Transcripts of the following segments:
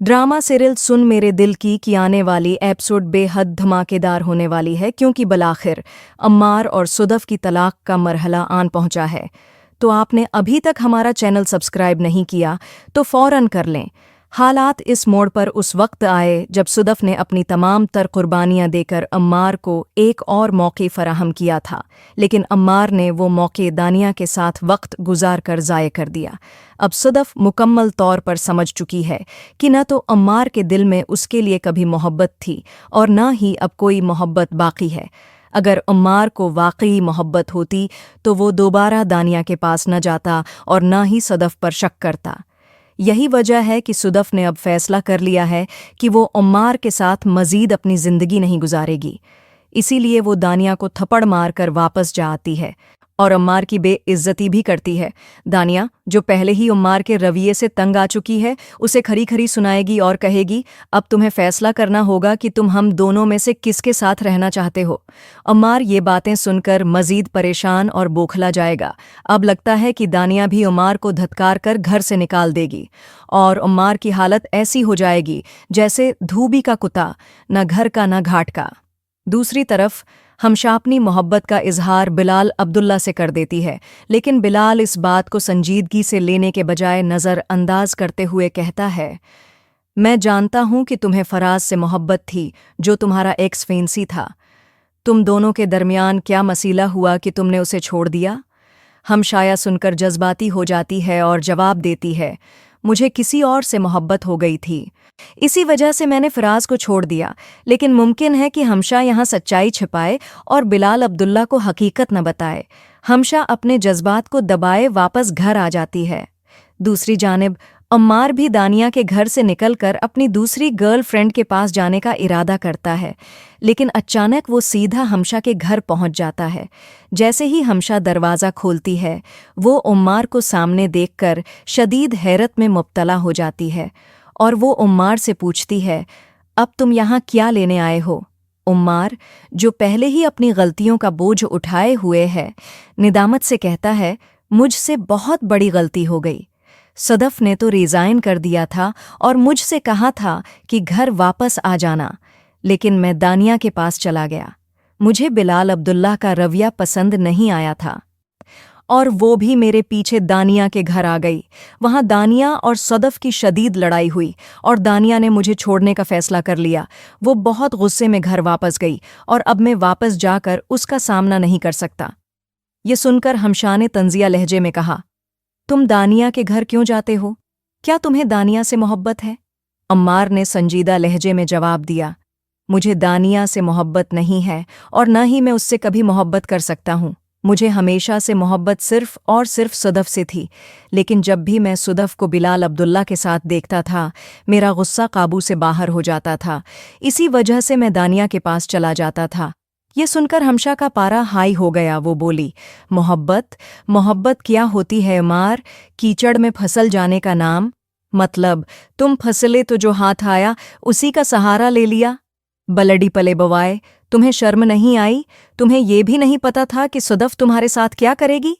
Drama serial सुन मेरे दिल की आने वाली एपिसोड बेहद धमाकेदार होने वाली है क्योंकि बलाखिर अम्मार और सुदफ की तलाक का मरहला आन पहुंचा है। तो आपने अभी तक हमारा चैनल सब्सक्राइब नहीं किया तो फौरन कर लें। हालात इस मोड़ पर उस वक्त आए जब सुदफ ने अपनी तमाम तर कुर्बानियां देकर अम्मार को एक और मौके फराहम किया था, लेकिन अम्मार ने वो मौके दानिया के साथ वक्त गुजार कर ज़ाय कर दिया। अब सुदफ मुकम्मल तौर पर समझ चुकी है कि न तो अम्मार के दिल में उसके लिए कभी मोहब्बत थी और न ही अब कोई मोहब्बत बाकी है। अगर अम्मार को वाकई मोहब्बत होती तो वो दोबारा दानिया के पास न जाता और न ही सुदफ पर शक करता। यही वजह है कि सुदफ ने अब फैसला कर लिया है कि वो अम्मार के साथ मज़ीद अपनी ज़िंदगी नहीं गुजारेगी। इसीलिए वो दानिया को थप्पड़ मारकर वापस जा आती है और अम्मार की बेइज्जती भी करती है। दानिया, जो पहले ही अम्मार के रवैये से तंग आ चुकी है, उसे खरी खरी सुनाएगी और कहेगी, अब तुम्हें फैसला करना होगा कि तुम हम दोनों में से किसके साथ रहना चाहते हो। अम्मार ये बातें सुनकर मज़ीद परेशान और बौखला जाएगा। अब लगता है कि दानिया भी अम्मार को धत्कार कर घर से निकाल देगी और अम्मार की हालत ऐसी हो जाएगी जैसे धोबी का कुत्ता, न घर का न घाट का। दूसरी तरफ हमशा अपनी मोहब्बत का इजहार बिलाल अब्दुल्ला से कर देती है, लेकिन बिलाल इस बात को संजीदगी से लेने के बजाय नज़रअंदाज करते हुए कहता है, मैं जानता हूं कि तुम्हें फराज से मोहब्बत थी जो तुम्हारा एक्स फैंसी था। तुम दोनों के दरमियान क्या मसीला हुआ कि तुमने उसे छोड़ दिया? हमशाया सुनकर जज्बाती हो जाती है और जवाब देती है, मुझे किसी और से मोहब्बत हो गई थी, इसी वजह से मैंने फराज को छोड़ दिया। लेकिन मुमकिन है कि हमशा यहाँ सच्चाई छिपाए और बिलाल अब्दुल्ला को हकीकत न बताए। हमशा अपने जज्बात को दबाए वापस घर आ जाती है। दूसरी जानिब अम्मार भी दानिया के घर से निकलकर अपनी दूसरी गर्लफ्रेंड के पास जाने का इरादा करता है, लेकिन अचानक वो सीधा हमशा के घर पहुंच जाता है। जैसे ही हमशा दरवाज़ा खोलती है, वो अम्मार को सामने देखकर शदीद हैरत में मुब्तला हो जाती है और वो अम्मार से पूछती है, अब तुम यहाँ क्या लेने आए हो? अम्मार, जो पहले ही अपनी गलतियों का बोझ उठाए हुए है, निदामत से कहता है, मुझसे बहुत बड़ी गलती हो गई। सुदफ ने तो रिज़ाइन कर दिया था और मुझसे कहा था कि घर वापस आ जाना, लेकिन मैं दानिया के पास चला गया। मुझे बिलाल अब्दुल्ला का रवैया पसंद नहीं आया था और वो भी मेरे पीछे दानिया के घर आ गई। वहाँ दानिया और सुदफ की शदीद लड़ाई हुई और दानिया ने मुझे छोड़ने का फैसला कर लिया। वो बहुत गुस्से में घर वापस गई और अब मैं वापस जाकर उसका सामना नहीं कर सकता। ये सुनकर हमशा ने तंजिया लहजे में कहा, तुम दानिया के घर क्यों जाते हो? क्या तुम्हें दानिया से मोहब्बत है? अम्मार ने संजीदा लहजे में जवाब दिया, मुझे दानिया से मोहब्बत नहीं है और न ही मैं उससे कभी मोहब्बत कर सकता हूँ। मुझे हमेशा से मोहब्बत सिर्फ और सिर्फ सुदफ से थी, लेकिन जब भी मैं सुदफ को बिलाल अब्दुल्ला के साथ देखता था, मेरा गुस्सा काबू से बाहर हो जाता था। इसी वजह से मैं दानिया के पास चला जाता था। ये सुनकर हमशा का पारा हाई हो गया। वो बोली, मोहब्बत? मोहब्बत क्या होती है अम्मार? कीचड़ में फसल जाने का नाम? मतलब तुम फसले तो जो हाथ आया उसी का सहारा ले लिया? बलडी पले बवाए, तुम्हें शर्म नहीं आई? तुम्हें ये भी नहीं पता था कि सुदफ तुम्हारे साथ क्या करेगी?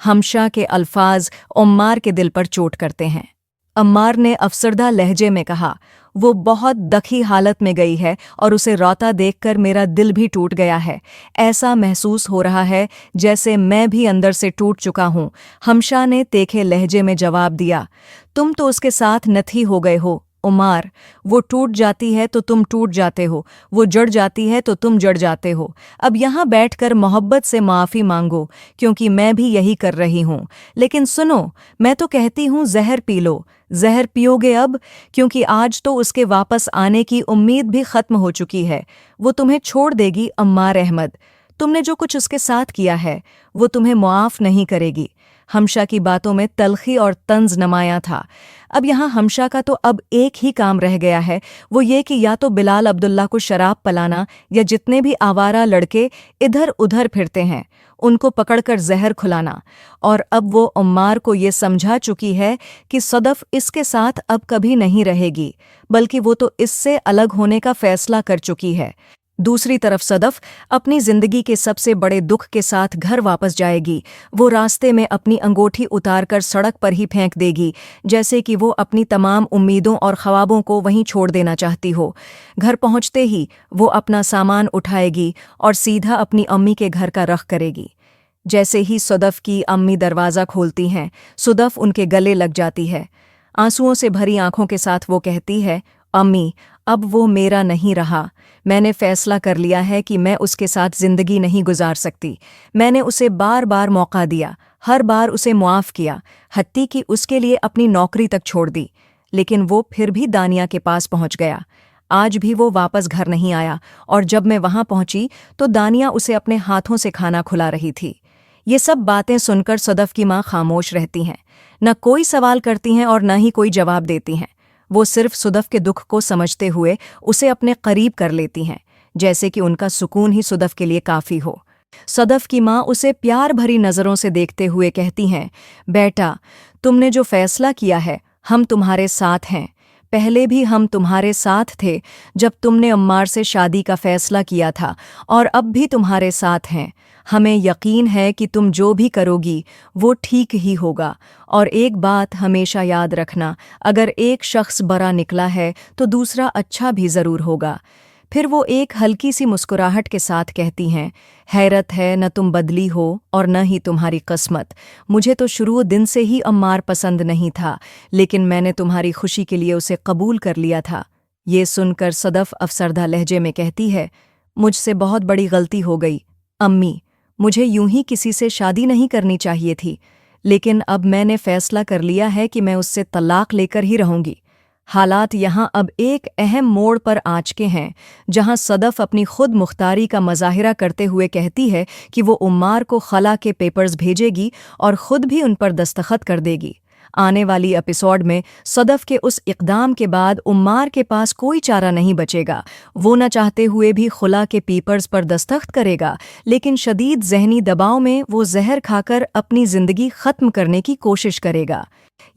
हमशा के अल्फाज अम्मार के दिल पर चोट करते हैं। अम्मार ने अफसरदा लहजे में कहा, वो बहुत दखी हालत में गई है और उसे रोता देखकर मेरा दिल भी टूट गया है। ऐसा महसूस हो रहा है जैसे मैं भी अंदर से टूट चुका हूँ। हमशा ने तीखे लहजे में जवाब दिया, तुम तो उसके साथ नथी हो गए हो उमार। वो टूट जाती है तो तुम टूट जाते हो, वो जड़ जाती है तो तुम जड़ जाते हो। अब यहाँ बैठकर मोहब्बत से माफ़ी मांगो, क्योंकि मैं भी यही कर रही हूँ। लेकिन सुनो, मैं तो कहती हूँ जहर पी लो। जहर पियोगे अब? क्योंकि आज तो उसके वापस आने की उम्मीद भी ख़त्म हो चुकी है। वो तुम्हें छोड़ देगी अम्मार अहमद। तुमने जो कुछ उसके साथ किया है वो तुम्हें मुआफ़ नहीं करेगी। हमशा की बातों में तलखी और तंज नमाया था। अब यहाँ हमशा का तो अब एक ही काम रह गया है, वो ये कि या तो बिलाल अब्दुल्ला को शराब पिलाना या जितने भी आवारा लड़के इधर उधर फिरते हैं उनको पकड़कर जहर खुलाना। और अब वो अम्मार को ये समझा चुकी है कि सुदफ इसके साथ अब कभी नहीं रहेगी, बल्कि वो तो इससे अलग होने का फैसला कर चुकी है। दूसरी तरफ सदफ अपनी जिंदगी के सबसे बड़े दुख के साथ घर वापस जाएगी। वो रास्ते में अपनी अंगूठी उतारकर सड़क पर ही फेंक देगी, जैसे कि वो अपनी तमाम उम्मीदों और ख्वाबों को वहीं छोड़ देना चाहती हो। घर पहुंचते ही वो अपना सामान उठाएगी और सीधा अपनी अम्मी के घर का रख करेगी। जैसे ही सदफ की अम्मी दरवाज़ा खोलती हैं, सदफ उनके गले लग जाती है। आंसुओं से भरी आंखों के साथ वो कहती है, अम्मी, अब वो मेरा नहीं रहा। मैंने फैसला कर लिया है कि मैं उसके साथ जिंदगी नहीं गुजार सकती। मैंने उसे बार बार मौका दिया, हर बार उसे मुआफ़ किया, हत्ती कि उसके लिए अपनी नौकरी तक छोड़ दी, लेकिन वो फिर भी दानिया के पास पहुंच गया। आज भी वो वापस घर नहीं आया, और जब मैं वहां पहुंची तो दानिया उसे अपने हाथों से खाना खुला रही थी। ये सब बातें सुनकर सदफ की माँ खामोश रहती हैं, न कोई सवाल करती हैं और न ही कोई जवाब देती हैं। वो सिर्फ सदफ के दुख को समझते हुए उसे अपने करीब कर लेती हैं, जैसे कि उनका सुकून ही सदफ के लिए काफ़ी हो। सदफ की माँ उसे प्यार भरी नज़रों से देखते हुए कहती हैं, बेटा, तुमने जो फैसला किया है, हम तुम्हारे साथ हैं। पहले भी हम तुम्हारे साथ थे जब तुमने अम्मार से शादी का फैसला किया था, और अब भी तुम्हारे साथ हैं। हमें यकीन है कि तुम जो भी करोगी वो ठीक ही होगा। और एक बात हमेशा याद रखना, अगर एक शख्स बुरा निकला है तो दूसरा अच्छा भी ज़रूर होगा। फिर वो एक हल्की सी मुस्कुराहट के साथ कहती हैं, हैरत है, न तुम बदली हो और न ही तुम्हारी किस्मत। मुझे तो शुरू दिन से ही अम्मार पसंद नहीं था, लेकिन मैंने तुम्हारी खुशी के लिए उसे कबूल कर लिया था। ये सुनकर सदफ अफसरदा लहजे में कहती है, मुझसे बहुत बड़ी गलती हो गई अम्मी। मुझे यूं ही किसी से शादी नहीं करनी चाहिए थी, लेकिन अब मैंने फैसला कर लिया है कि मैं उससे तलाक लेकर ही रहूंगी। हालात यहाँ अब एक अहम मोड़ पर आ चुके हैं, जहाँ सदफ अपनी खुद मुख्तारी का मज़ाहिरा करते हुए कहती है कि वो उम्मार को खला के पेपर्स भेजेगी और ख़ुद भी उन पर दस्तखत कर देगी। आने वाली एपिसोड में सदफ के उस इक़दाम के बाद उम्मार के पास कोई चारा नहीं बचेगा। वो न चाहते हुए भी खुला के पेपर्स पर दस्तखत करेगा, लेकिन शदीद ज़हनी दबाव में वो जहर खाकर अपनी ज़िंदगी ख़त्म करने की कोशिश करेगा।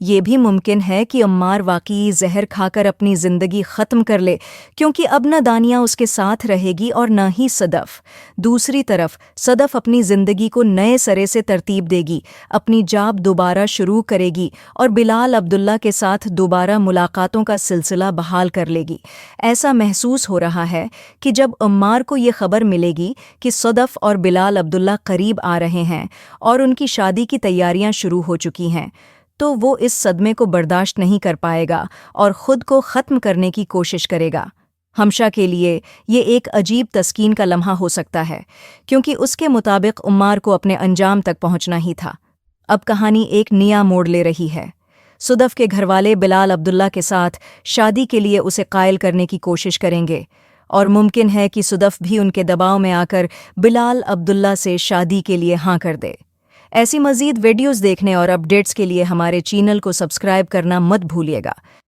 ये भी मुमकिन है कि अम्मार वाकई जहर खाकर अपनी ज़िंदगी ख़त्म कर ले, क्योंकि अब न दानिया उसके साथ रहेगी और न ही सदफ। दूसरी तरफ सदफ अपनी ज़िंदगी को नए सिरे से तरतीब देगी, अपनी जॉब दोबारा शुरू करेगी और बिलाल अब्दुल्ला के साथ दोबारा मुलाकातों का सिलसिला बहाल कर लेगी। ऐसा महसूस हो रहा है कि जब अम्मार को ये खबर मिलेगी कि सदफ और बिलाल अब्दुल्ला करीब आ रहे हैं और उनकी शादी की तैयारियां शुरू हो चुकी हैं, तो वो इस सदमे को बर्दाश्त नहीं कर पाएगा और ख़ुद को ख़त्म करने की कोशिश करेगा। हमेशा के लिए ये एक अजीब तस्कीन का लम्हा हो सकता है, क्योंकि उसके मुताबिक उम्मार को अपने अंजाम तक पहुंचना ही था। अब कहानी एक नया मोड़ ले रही है। सदफ के घरवाले बिलाल अब्दुल्ला के साथ शादी के लिए उसे कायल करने की कोशिश करेंगे, और मुमकिन है कि सदफ भी उनके दबाव में आकर बिलाल अब्दुल्ला से शादी के लिए हाँ कर दे। ऐसी मज़ीद वीडियोज़ देखने और अपडेट्स के लिए हमारे चैनल को सब्सक्राइब करना मत भूलिएगा।